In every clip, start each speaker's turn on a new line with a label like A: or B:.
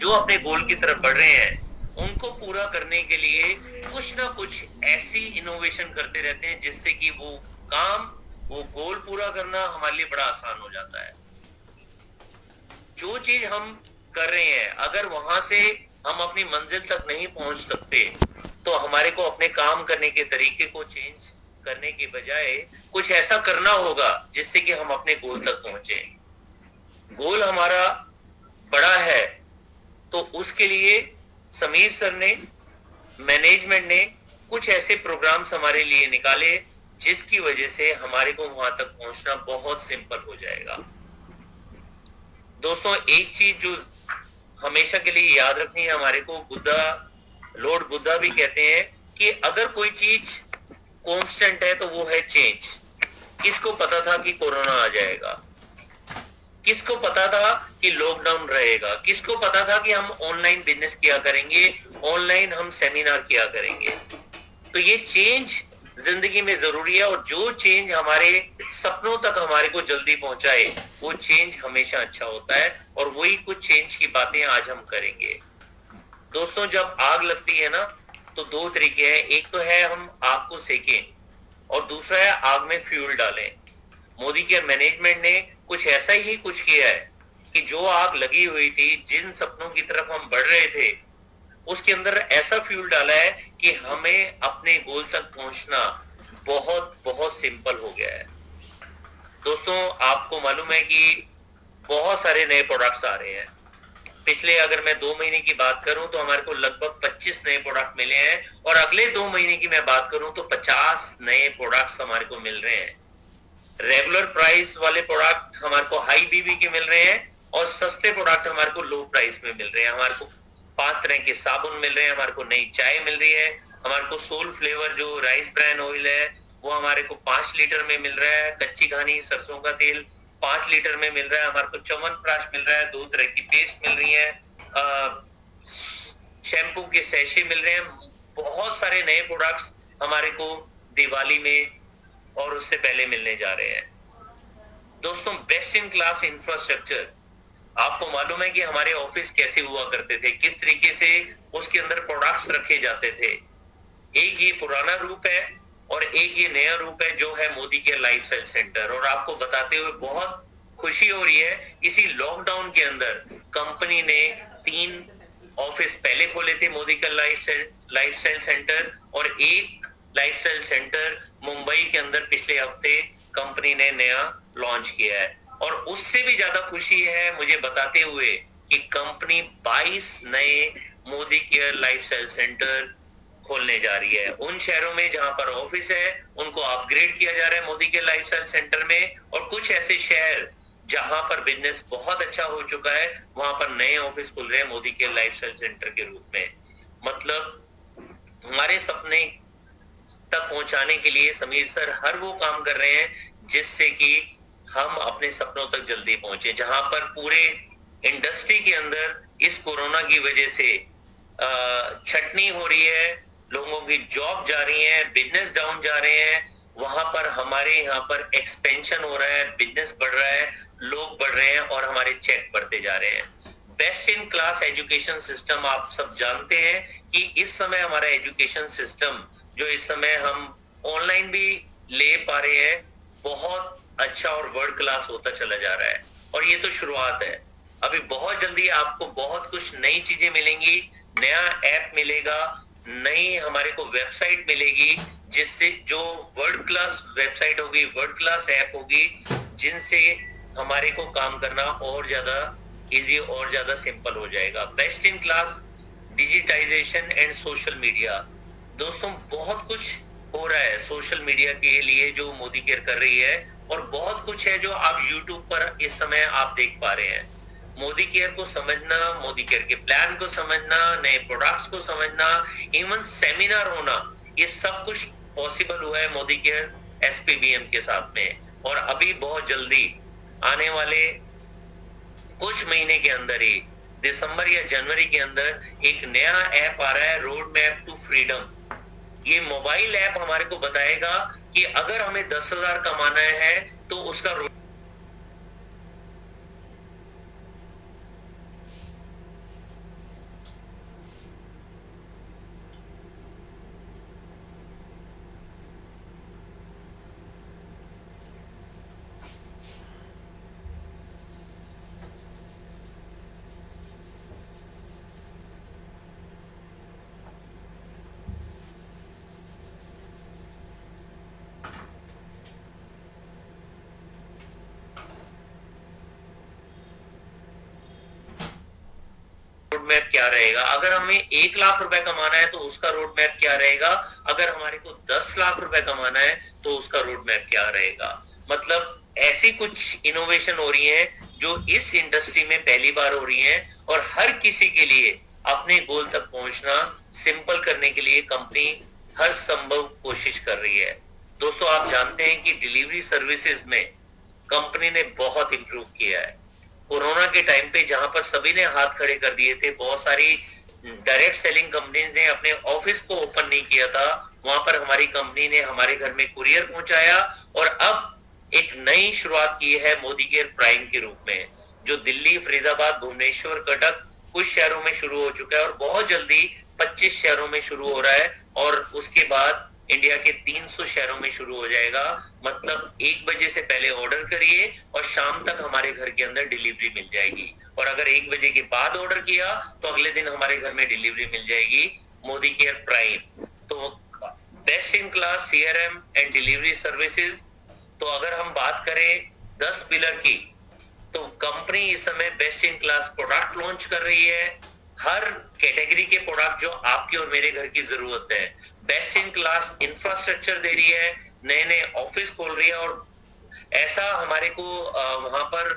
A: जो अपने गोल की तरफ बढ़ रहे हैं, उनको पूरा करने के लिए कुछ ना कुछ ऐसी इनोवेशन करते रहते हैं जिससे कि वो गोल पूरा करना हमारे लिए बड़ा आसान हो जाता है। जो चीज हम कर रहे हैं, अगर वहां से हम अपनी मंजिल तक नहीं पहुंच सकते, तो हमारे को अपने काम करने के तरीके को चेंज करने के बजाय कुछ ऐसा करना होगा जिससे कि हम अपने गोल तक पहुंचे। गोल हमारा बड़ा है, तो उसके लिए समीर सर ने, मैनेजमेंट ने कुछ ऐसे प्रोग्राम्स हमारे लिए निकाले जिसकी वजह से हमारे को वहां तक पहुंचना बहुत सिंपल हो जाएगा। दोस्तों, एक चीज जो हमेशा के लिए याद रखनी है, हमारे को लॉर्ड बुद्धा भी कहते हैं कि अगर कोई चीज कांस्टेंट है तो वो है चेंज। किसको पता था कि कोरोना आ जाएगा? किसको पता था कि लॉकडाउन रहेगा? किसको पता था कि हम ऑनलाइन बिजनेस किया करेंगे, ऑनलाइन हम सेमिनार किया करेंगे? तो ये चेंज जिंदगी में जरूरी है, और जो चेंज हमारे सपनों तक हमारे को जल्दी पहुंचाए, वो चेंज हमेशा अच्छा होता है। और वही कुछ चेंज की बातें आज हम करेंगे। दोस्तों, जब आग लगती है ना, तो दो तरीके हैं। एक तो है हम आग को सेकें, और दूसरा है आग में फ्यूल डालें। मोदी केयर मैनेजमेंट ने कुछ ऐसा ही कुछ किया है कि जो आग लगी हुई थी, जिन सपनों की तरफ हम बढ़ रहे थे, उसके अंदर ऐसा फ्यूल डाला है कि हमें अपने गोल तक पहुंचना बहुत बहुत सिंपल हो गया है। दोस्तों, आपको मालूम है कि बहुत सारे नए प्रोडक्ट्स आ रहे हैं। पिछले अगर मैं 2 महीने की बात करूं तो हमारे को लगभग 25 नए प्रोडक्ट मिले हैं, और अगले 2 महीने की मैं बात करूं तो 50 नए प्रोडक्ट्स हमारे को मिल रहे हैं। रेगुलर प्राइस वाले प्रोडक्ट हमारे को हाई बीबी के मिल रहे हैं, और सस्ते प्रोडक्ट हमारे को लो प्राइस में मिल रहे हैं। हमारे को 5 तरह के साबुन मिल रहे हैं, हमारे को नई चाय मिल रही है, हमारे को सोल फ्लेवर जो राइस ब्रांड ऑयल है वो हमारे को 5 लीटर में मिल रहा है। कच्ची घानी सरसों का तेल 5 लीटर में मिल रहा है। हमारे को च्यवनप्राश मिल रहा है, 2 तरह की पेस्ट मिल रही है, शैम्पू के सैशे मिल रहे हैं। बहुत सारे नए प्रोडक्ट्स हमारे को दिवाली में और उससे पहले मिलने जा रहे हैं। दोस्तों, बेस्ट इन क्लास इंफ्रास्ट्रक्चर। आपको मालूम है कि हमारे ऑफिस कैसे हुआ करते थे, किस तरीके से उसके अंदर प्रोडक्ट्स रखे जाते थे। एक ये पुराना रूप है और एक ये नया रूप है जो है मोदी केयर लाइफस्टाइल सेंटर। और आपको बताते हुए बहुत खुशी हो रही है, इसी लॉकडाउन के अंदर कंपनी ने 3 ऑफिस पहले खोले थे, मोदी केयर लाइफस्टाइल सेंटर, और एक लाइफस्टाइल सेंटर मुंबई के अंदर पिछले हफ्ते कंपनी ने नया लॉन्च किया है। और उससे भी ज्यादा खुशी है मुझे बताते हुए कि कंपनी 22 नए मोदी केयर लाइफस्टाइल सेंटर खोलने जा रही है। उन शहरों में जहां पर ऑफिस है उनको अपग्रेड किया जा रहा है मोदी केयर लाइफस्टाइल सेंटर में, और कुछ ऐसे शहर जहां पर बिजनेस बहुत अच्छा हो चुका है वहां पर नए ऑफिस खुल रहे हैं मोदी केयर लाइफस्टाइल सेंटर के रूप में। मतलब हमारे सपने तक पहुंचाने के लिए समीर सर हर वो काम कर रहे हैं जिससे कि हम अपने सपनों तक जल्दी पहुंचे। जहां पर पूरे इंडस्ट्री के अंदर इस कोरोना की वजह से छटनी हो रही है, लोगों की जॉब जा रही है, बिजनेस डाउन जा रहे हैं, वहां पर हमारे यहाँ पर एक्सपेंशन हो रहा है, बिजनेस बढ़ रहा है, लोग बढ़ रहे हैं और हमारे चेक बढ़ते जा रहे हैं। Best in class education system, आप सब जानते हैं कि इस समय हमारा एजुकेशन सिस्टम जो इस समय हम ऑनलाइन भी ले पा रहे हैं, बहुत अच्छा और वर्ल्ड क्लास होता चला जा रहा है। और ये तो शुरुआत है, अभी बहुत जल्दी आपको बहुत कुछ नई चीजें मिलेंगी, नया ऐप मिलेगा, नई हमारे को वेबसाइट मिलेगी, जिससे जो वर्ल्ड क्लास वेबसाइट होगी, वर्ल्ड क्लास ऐप होगी, जिनसे हमारे को काम करना और ज्यादा इजी और ज्यादा सिंपल हो जाएगा। Best in class digitization and social media. दोस्तों, बहुत कुछ हो रहा है सोशल मीडिया के लिए जो मोदी केयर कर रही है, और बहुत कुछ है जो आप YouTube पर इस समय आप देख पा रहे हैं। मोदी केयर को समझना, मोदी केयर के प्लान को समझना, नए प्रोडक्ट्स को समझना, इवन सेमिनार होना, ये सब कुछ पॉसिबल हुआ है मोदी केयर SPBM के साथ में। और अभी बहुत जल्दी आने वाले कुछ महीने के अंदर ही, दिसंबर या जनवरी के अंदर, एक नया ऐप आ रहा है, रोड मैप टू फ्रीडम। ये मोबाइल ऐप हमारे को बताएगा कि अगर हमें 10,000 कमाना है तो उसका क्या रहेगा, अगर हमें 1 लाख रुपए कमाना है तो उसका रोड मैप क्या रहेगा, अगर हमारे को 10 लाख रुपए कमाना है तो उसका रोड मैप क्या रहेगा। मतलब ऐसी कुछ इनोवेशन हो रही है जो इस इंडस्ट्री में पहली बार हो रही है, और हर किसी के लिए अपने गोल तक पहुंचना सिंपल करने के लिए कंपनी हर संभव कोशिश कर रही है। दोस्तों, आप जानते हैं कि डिलीवरी सर्विसेज में कंपनी ने बहुत इंप्रूव किया है। कोरोना के टाइम पे जहां पर सभी ने हाथ खड़े कर दिए थे, बहुत सारी डायरेक्ट सेलिंग कंपनीज ने अपने ऑफिस को ओपन नहीं किया था, वहां पर हमारी कंपनी ने हमारे घर में कुरियर पहुंचाया, और अब एक नई शुरुआत की है मोदी केयर प्राइम के रूप में, जो दिल्ली, फरीदाबाद, भुवनेश्वर, कटक कुछ शहरों में शुरू हो चुका है और बहुत जल्दी 25 शहरों में शुरू हो रहा है, और उसके बाद इंडिया के 300 शहरों में शुरू हो जाएगा। मतलब 1 बजे से पहले ऑर्डर करिए और शाम तक हमारे घर के अंदर डिलीवरी मिल जाएगी, और अगर 1 बजे के बाद ऑर्डर किया तो अगले दिन हमारे घर में डिलीवरी मिल जाएगी। मोदी केयर प्राइम तो best in class CRM and delivery services. तो अगर हम बात करें 10 पिलर की, तो कंपनी इस समय best in class product launch कर रही है, हर कैटेगरी के प्रोडक्ट जो आपके और मेरे घर की जरूरत है। बेस्ट इन क्लास इंफ्रास्ट्रक्चर दे रही है, नए नए ऑफिस खोल रही है, और ऐसा हमारे को वहां पर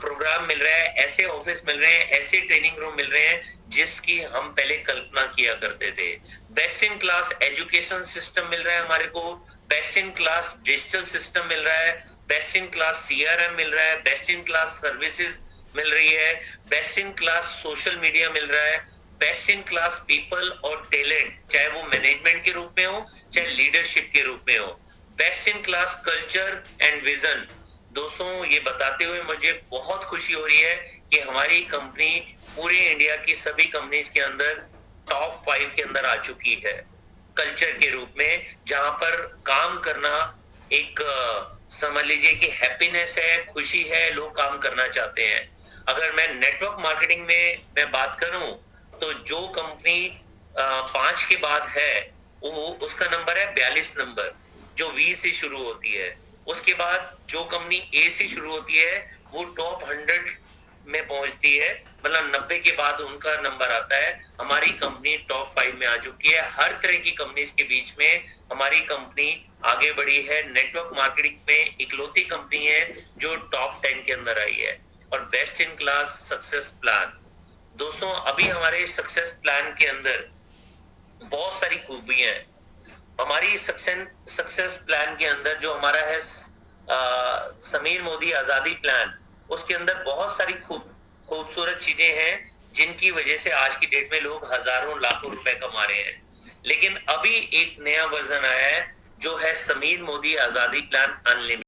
A: प्रोग्राम मिल रहा है, ऐसे ऑफिस मिल रहे हैं, ऐसे ट्रेनिंग रूम मिल रहे हैं जिसकी हम पहले कल्पना किया करते थे। Best in class education system मिल रहा है हमारे को, best in class digital system मिल रहा है, बेस्ट इन क्लास CRM मिल रहा है, बेस्ट इन क्लास सर्विसेज मिल रही है, best in class social media मिल रहा है, बेस्ट इन क्लास पीपल और टैलेंट, चाहे वो मैनेजमेंट के रूप में हो चाहे लीडरशिप के रूप में हो, best in class culture and vision. दोस्तों, ये बताते हुए मुझे बहुत खुशी हो रही है कि हमारी कंपनी पूरे इंडिया की सभी कंपनीज के अंदर टॉप 5 के अंदर आ चुकी है कल्चर के रूप में, जहां पर काम करना एक समझ लीजिए कि हैप्पीनेस है, खुशी है, लोग काम करना चाहते हैं। अगर मैं नेटवर्क मार्केटिंग में मैं बात करूं तो जो कंपनी 5 के बाद है वो उसका नंबर है 42 नंबर, जो V से शुरू होती है। उसके बाद जो कंपनी A से शुरू होती है वो टॉप 100 में पहुंचती है, मतलब 90 के बाद उनका नंबर आता है। हमारी कंपनी टॉप 5 में आ चुकी है। हर तरह की कंपनीज के बीच में हमारी कंपनी आगे बढ़ी है। नेटवर्क मार्केटिंग में इकलौती कंपनी है जो टॉप 10 के अंदर आई है। और best in class success plan, दोस्तों अभी हमारे सक्सेस प्लान के अंदर बहुत सारी खूबियां हैं। हमारी सक्सेस प्लान के अंदर जो हमारा है समीर मोदी आजादी प्लान, उसके अंदर बहुत सारी खूबसूरत चीजें हैं जिनकी वजह से आज की डेट में लोग हजारों लाखों रुपए कमा रहे हैं। लेकिन अभी एक नया वर्जन आया है जो है समीर मोदी आजादी प्लान अनलिमिटेड।